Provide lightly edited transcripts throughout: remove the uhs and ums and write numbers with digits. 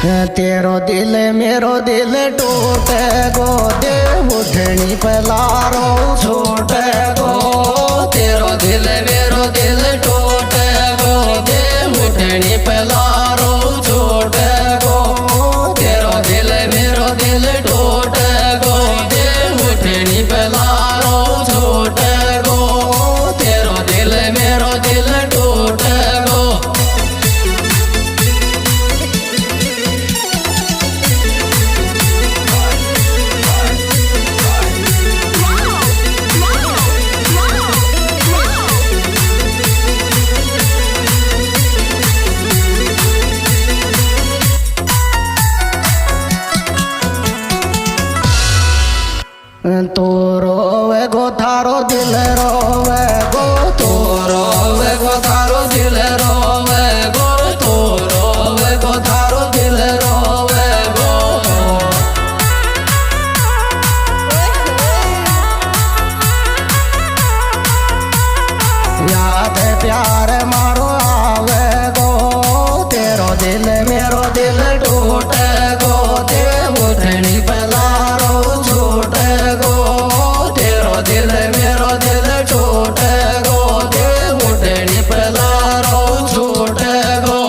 तेरो दिल मेरो दिल टूटे गो दे उठनी पलारो छूटे गो। तेरो दिल मेरो दिल टूटे गो दे उठनी पलारो छूटे गो। तेरो दिल मेरो दिल टूटे गो दे उठनी पलारो छूटे गो। तेरो दिल मेरो दिल टूटे गो। तो रोवे गो थारो दिल रोवे गो। तो रोवे गो थारो दिल रोवे गो। तो रोवे गो थारो दिल रोवे गो। याद प्यार मारो आवे गो। तेरो दिल मेरो दिल टूटे गो दे उठनी पलारो छूटे गो। तेरो दिल मेरो दिल टूटे गो दे उठनी पलारो छूटे गो।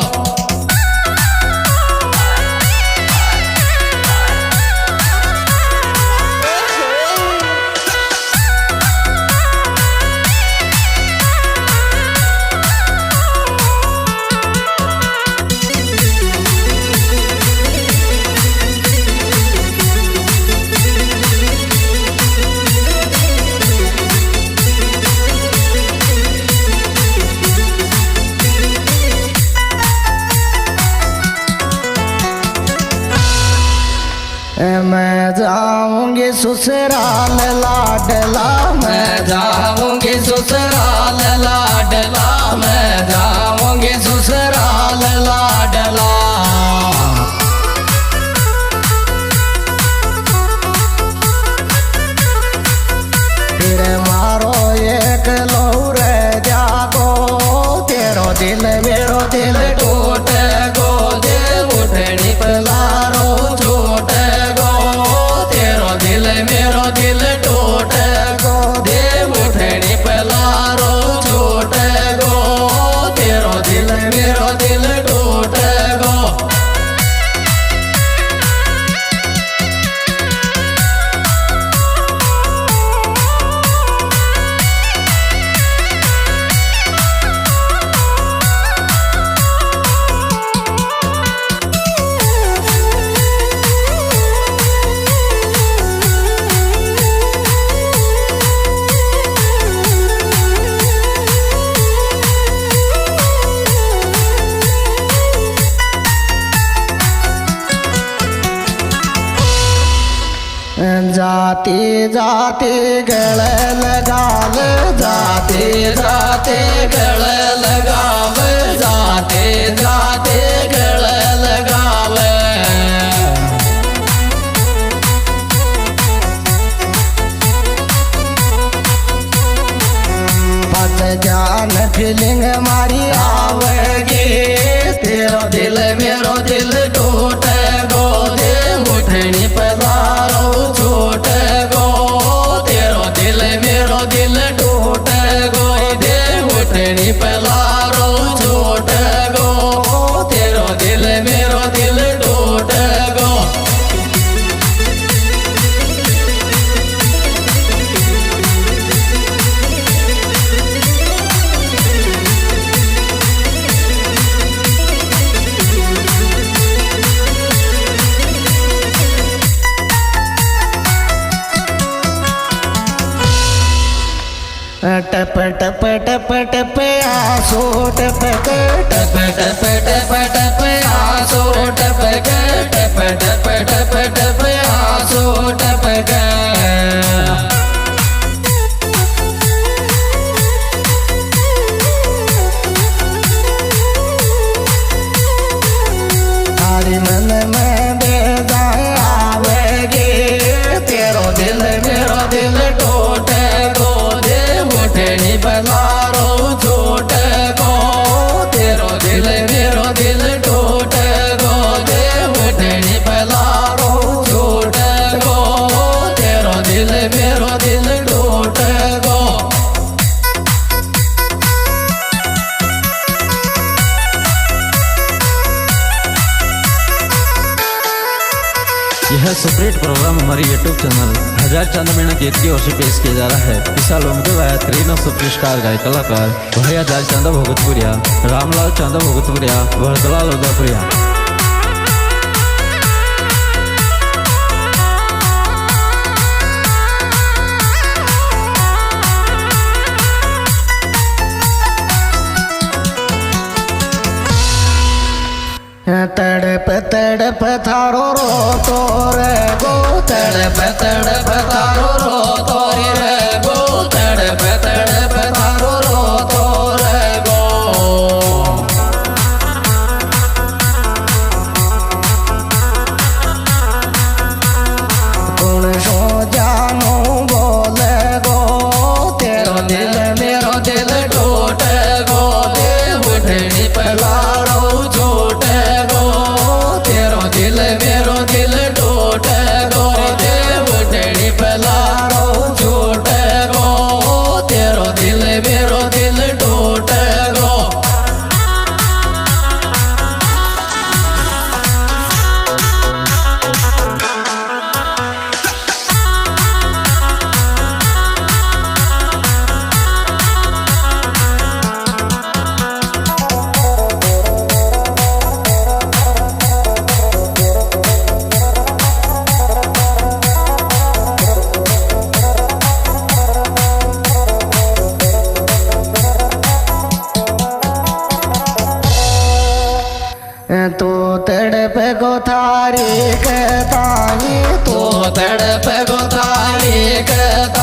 मैं जाऊंगी ससुराल लाडला। मैं जाऊंगी ससुराल लाडला। मैं जाऊंगी ससुराल लाडला। फिर मारो एक लौरे जागो। तेरो दिल मेरो दिल टूटे गो दे उठनी पलारो छूटे गो। तेरो दिल मेरो दिल टूटे गो दे उठनी पलारो छूटे गो। तेरो दिल मेरो दिल टूटे गो। जाते जाते गले लगा ले। जाते जाते गले लगा ले। जाते जाते गले लगा ले। बस जान फीलिंग मारी आवेगी। तेरो दिल मेरो दिल टूटे गो दे उठनी पलारो छूटे गो। तेरो दिल मेरो दिल टूटे गो दे उठनी पलारो छूटे गो। तेरो दिल मेरो दिल टूटे गो। टप टप टप टप आंसू टपक। टप टप टप टप आंसू टपक। टप टप टप टप आंसू टपक। तारी मन में बेजान आवेगी। तेरो दिल मेरो दिल टूटे गो दे उठनी पलारो छूटे गो। तेरो दिल मेरो दिल यह सुपरहिट प्रोग्राम हमारी यूट्यूब चैनल 1000 चांद महीना गीत की ओर से पेश किया जा रहा है। इस साल उम्मीद बेहतरीन सुपरस्टार गायक कलाकार भैया दाल चांदा भगतपुरिया, रामलाल चांदा भगतपुरिया, भरतलाल उदयपुरिया। तड़प तड़प थारो रो तोरे गो, तड़प तड़प थारो रो तोरे रे गो, तड़प तड़प थारो रो तोरे गो। कौन सो जानो बोले गो, तेरो दिल मेरो दिल टूटे गो, देव उठनी पलाड़ो झूठे गो, तेरो दिल मेरो दिल टूटे गो, देव उठनी पलाड़ो झूठे गो, तेरो दिल मेरो दिल टूटे गो। तो तड़प गो थारी के ताई, तो तड़प गो थारी के ताई।